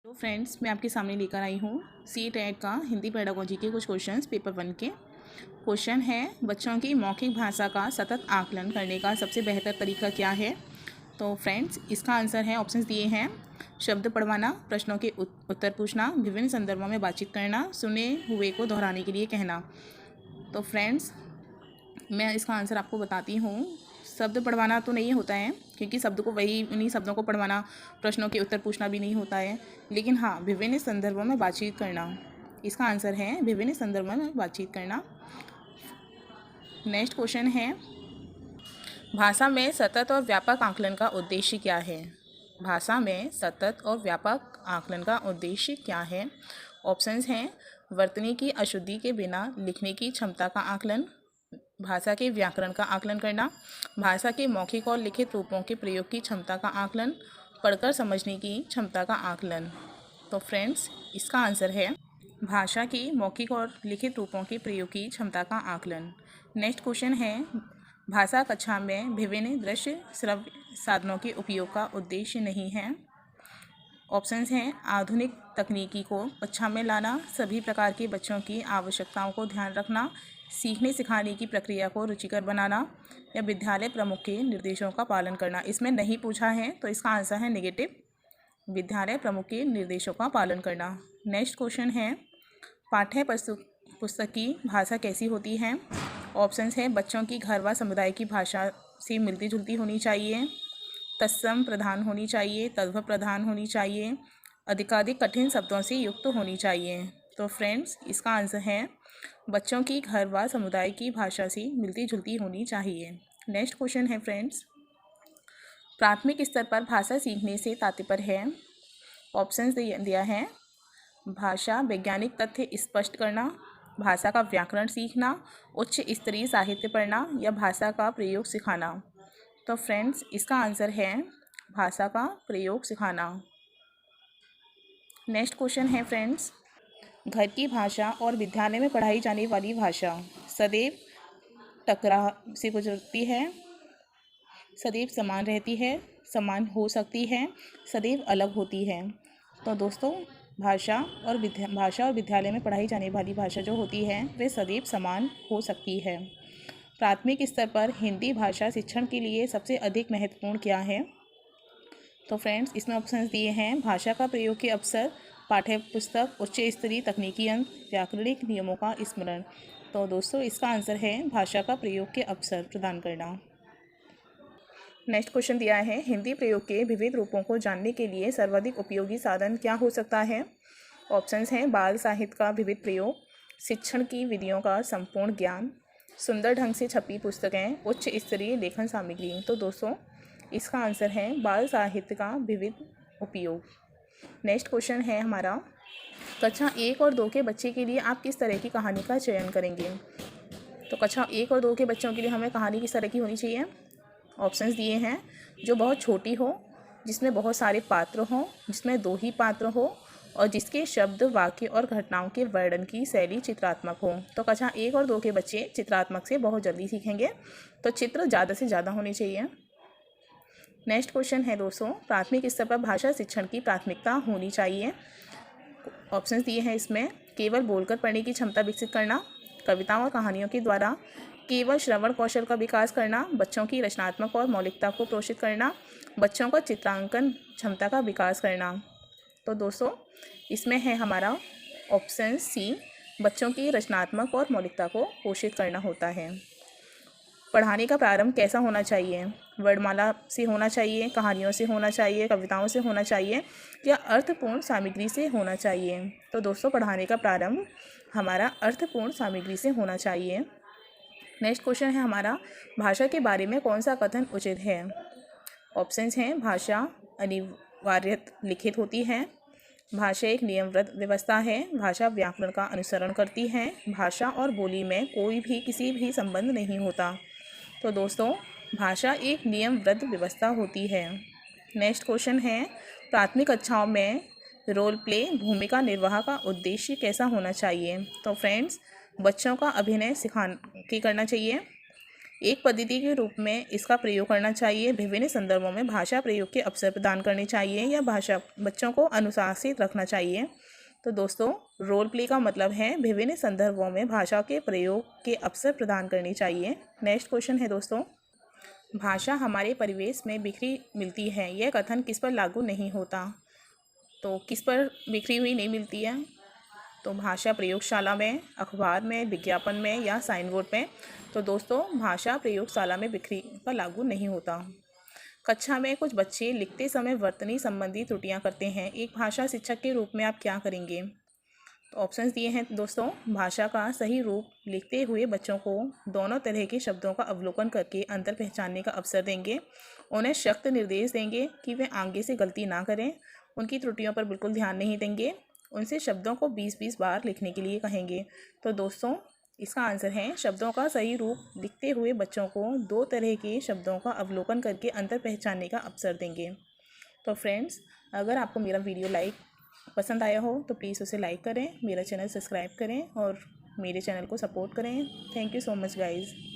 तो फ्रेंड्स, मैं आपके सामने लेकर आई हूँ सी-टेट का हिंदी पेडागोजी के कुछ क्वेश्चंस पेपर 1 के। क्वेश्चन है, बच्चों की मौखिक भाषा का सतत आकलन करने का सबसे बेहतर तरीका क्या है। तो फ्रेंड्स, इसका आंसर है, ऑप्शंस दिए हैं, शब्द पढ़वाना, प्रश्नों के उत्तर पूछना, विभिन्न संदर्भों में बातचीत करना, सुने हुए को दोहराने के लिए कहना। तो फ्रेंड्स, मैं इसका आंसर आपको बताती हूँ। शब्द पढ़वाना तो नहीं होता है, क्योंकि शब्द को उन्हीं शब्दों को पढ़वाना, प्रश्नों के उत्तर पूछना भी नहीं होता है। लेकिन हाँ, विभिन्न संदर्भों में बातचीत करना, इसका आंसर है विभिन्न संदर्भों में बातचीत करना। नेक्स्ट क्वेश्चन है, भाषा में सतत और व्यापक आकलन का उद्देश्य क्या है। भाषा में सतत और व्यापक आकलन का उद्देश्य क्या है। ऑप्शंस हैं, वर्तनी की अशुद्धि के बिना लिखने की क्षमता का आकलन, भाषा के व्याकरण का आकलन करना, भाषा के मौखिक और लिखित रूपों के प्रयोग की क्षमता का आकलन, पढ़कर समझने की क्षमता का आकलन। तो फ्रेंड्स, इसका आंसर है भाषा की मौखिक और लिखित रूपों के प्रयोग की क्षमता का आकलन। नेक्स्ट क्वेश्चन है, भाषा कक्षा में विभिन्न दृश्य श्रव्य साधनों के उपयोग का उद्देश्य नहीं है। ऑप्शंस हैं, आधुनिक तकनीकी को कक्षा में लाना, सभी प्रकार के बच्चों की आवश्यकताओं को ध्यान रखना, सीखने सिखाने की प्रक्रिया को रुचिकर बनाना, या विद्यालय प्रमुख के निर्देशों का पालन करना। इसमें नहीं पूछा है, तो इसका आंसर है नेगेटिव, विद्यालय प्रमुख के निर्देशों का पालन करना। नेक्स्ट क्वेश्चन है, पाठ्य पुस्तक की भाषा कैसी होती है। ऑप्शंस है, बच्चों की घर व समुदाय की भाषा से मिलती जुलती होनी चाहिए, तत्सम प्रधान होनी चाहिए, तद्भव प्रधान होनी चाहिए, अधिकाधिक कठिन शब्दों से युक्त होनी चाहिए। तो फ्रेंड्स, इसका आंसर है बच्चों की घर व समुदाय की भाषा से मिलती जुलती होनी चाहिए। नेक्स्ट क्वेश्चन है फ्रेंड्स, प्राथमिक स्तर पर भाषा सीखने से तात्पर्य है। ऑप्शंस दिया है, भाषा वैज्ञानिक तथ्य स्पष्ट करना, भाषा का व्याकरण सीखना, उच्च स्तरीय साहित्य पढ़ना, या भाषा का प्रयोग सिखाना। तो फ्रेंड्स, इसका आंसर है भाषा का प्रयोग सिखाना। नेक्स्ट क्वेश्चन है फ्रेंड्स, घर की भाषा और विद्यालय में पढ़ाई जाने वाली भाषा सदैव टकराव से गुजरती है, सदैव समान रहती है, समान हो सकती है, सदैव अलग होती है। तो दोस्तों, भाषा और विद्यालय में पढ़ाई जाने वाली भाषा जो होती है वे सदैव समान हो सकती है। प्राथमिक स्तर पर हिंदी भाषा शिक्षण के लिए सबसे अधिक महत्वपूर्ण क्या है। तो फ्रेंड्स, इसमें ऑप्शंस दिए हैं, भाषा का प्रयोग के अवसर, पाठ्य पुस्तक, उच्च स्तरीय तकनीकी अंक, व्याकरणिक नियमों का स्मरण। तो दोस्तों, इसका आंसर है भाषा का प्रयोग के अवसर प्रदान करना। नेक्स्ट क्वेश्चन दिया है, हिंदी प्रयोग के विविध रूपों को जानने के लिए सर्वाधिक उपयोगी साधन क्या हो सकता है। ऑप्शंस हैं, बाल साहित्य का विविध प्रयोग, शिक्षण की विधियों का संपूर्ण ज्ञान, सुंदर ढंग से छपी पुस्तकें, उच्च स्तरीय लेखन सामग्री। तो दोस्तों, इसका आंसर है बाल साहित्य का विविध उपयोग। नेक्स्ट क्वेश्चन है हमारा, कक्षा 1 और 2 के बच्चे के लिए आप किस तरह की कहानी का चयन करेंगे। तो कक्षा 1 और 2 के बच्चों के लिए हमें कहानी किस तरह की होनी चाहिए। ऑप्शंस दिए हैं, जो बहुत छोटी हो, जिसमें बहुत सारे पात्र हों, जिसमें 2 ही पात्र हो, और जिसके शब्द, वाक्य और घटनाओं के वर्णन की शैली चित्रात्मक हो। तो कक्षा 1 और 2 के बच्चे चित्रात्मक से बहुत जल्दी सीखेंगे, तो चित्र ज़्यादा से ज़्यादा होने चाहिए। नेक्स्ट क्वेश्चन है दोस्तों, प्राथमिक स्तर पर भाषा शिक्षण की प्राथमिकता होनी चाहिए। ऑप्शंस दिए हैं इसमें, केवल बोलकर पढ़ने की क्षमता विकसित करना, कविताओं और कहानियों के द्वारा केवल श्रवण कौशल का विकास करना, बच्चों की रचनात्मक और मौलिकता को पोषित करना, बच्चों का चित्रांकन क्षमता का विकास करना। तो दोस्तों, इसमें है हमारा ऑप्शन सी, बच्चों की रचनात्मक और मौलिकता को पोषित करना होता है। पढ़ाने का प्रारंभ कैसा होना चाहिए। वर्णमाला से होना चाहिए, कहानियों से होना चाहिए, कविताओं से होना चाहिए, या अर्थपूर्ण सामग्री से होना चाहिए। तो दोस्तों, पढ़ाने का प्रारंभ हमारा अर्थपूर्ण सामग्री से होना चाहिए। नेक्स्ट क्वेश्चन है हमारा, भाषा के बारे में कौन सा कथन उचित है। ऑप्शंस हैं, भाषा अनिवार्य लिखित होती है, भाषा एक नियमबद्ध व्यवस्था है, भाषा व्याकरण का अनुसरण करती है, भाषा और बोली में कोई भी किसी भी संबंध नहीं होता। तो दोस्तों, भाषा एक नियमबद्ध व्यवस्था होती है। नेक्स्ट क्वेश्चन है, प्राथमिक कक्षाओं में रोल प्ले भूमिका निर्वाह का उद्देश्य कैसा होना चाहिए। तो फ्रेंड्स, बच्चों का अभिनय करना चाहिए, एक पद्धति के रूप में इसका प्रयोग करना चाहिए। विभिन्न संदर्भों में भाषा प्रयोग के अवसर प्रदान करने चाहिए या भाषा बच्चों को अनुशासित रखना चाहिए। तो दोस्तों, रोल प्ले का मतलब है विभिन्न संदर्भों में भाषा के प्रयोग के अवसर प्रदान करनी चाहिए। नेक्स्ट क्वेश्चन है दोस्तों, भाषा हमारे परिवेश में बिखरी मिलती है, यह कथन किस पर लागू नहीं होता? तो किस पर बिखरी हुई नहीं मिलती है? तो भाषा प्रयोगशाला में, अखबार में, विज्ञापन में या साइन बोर्ड में। तो दोस्तों, भाषा प्रयोगशाला में बिखरी पर लागू नहीं होता। कक्षा में कुछ बच्चे लिखते समय वर्तनी संबंधी त्रुटियां करते हैं, एक भाषा शिक्षक के रूप में आप क्या करेंगे? तो ऑप्शंस दिए हैं दोस्तों, भाषा का सही रूप लिखते हुए बच्चों को दोनों तरह के शब्दों का अवलोकन करके अंतर पहचानने का अवसर देंगे, उन्हें सख्त निर्देश देंगे कि वे आगे से गलती ना करें, उनकी त्रुटियों पर बिल्कुल ध्यान नहीं देंगे, उनसे शब्दों को 20-20 बार लिखने के लिए कहेंगे। तो दोस्तों, इसका आंसर है शब्दों का सही रूप लिखते हुए बच्चों को दो तरह के शब्दों का अवलोकन करके अंतर पहचानने का अवसर देंगे। तो फ्रेंड्स, अगर आपको मेरा वीडियो पसंद आया हो तो प्लीज़ उसे लाइक करें, मेरा चैनल सब्सक्राइब करें और मेरे चैनल को सपोर्ट करें। Thank you so much guys.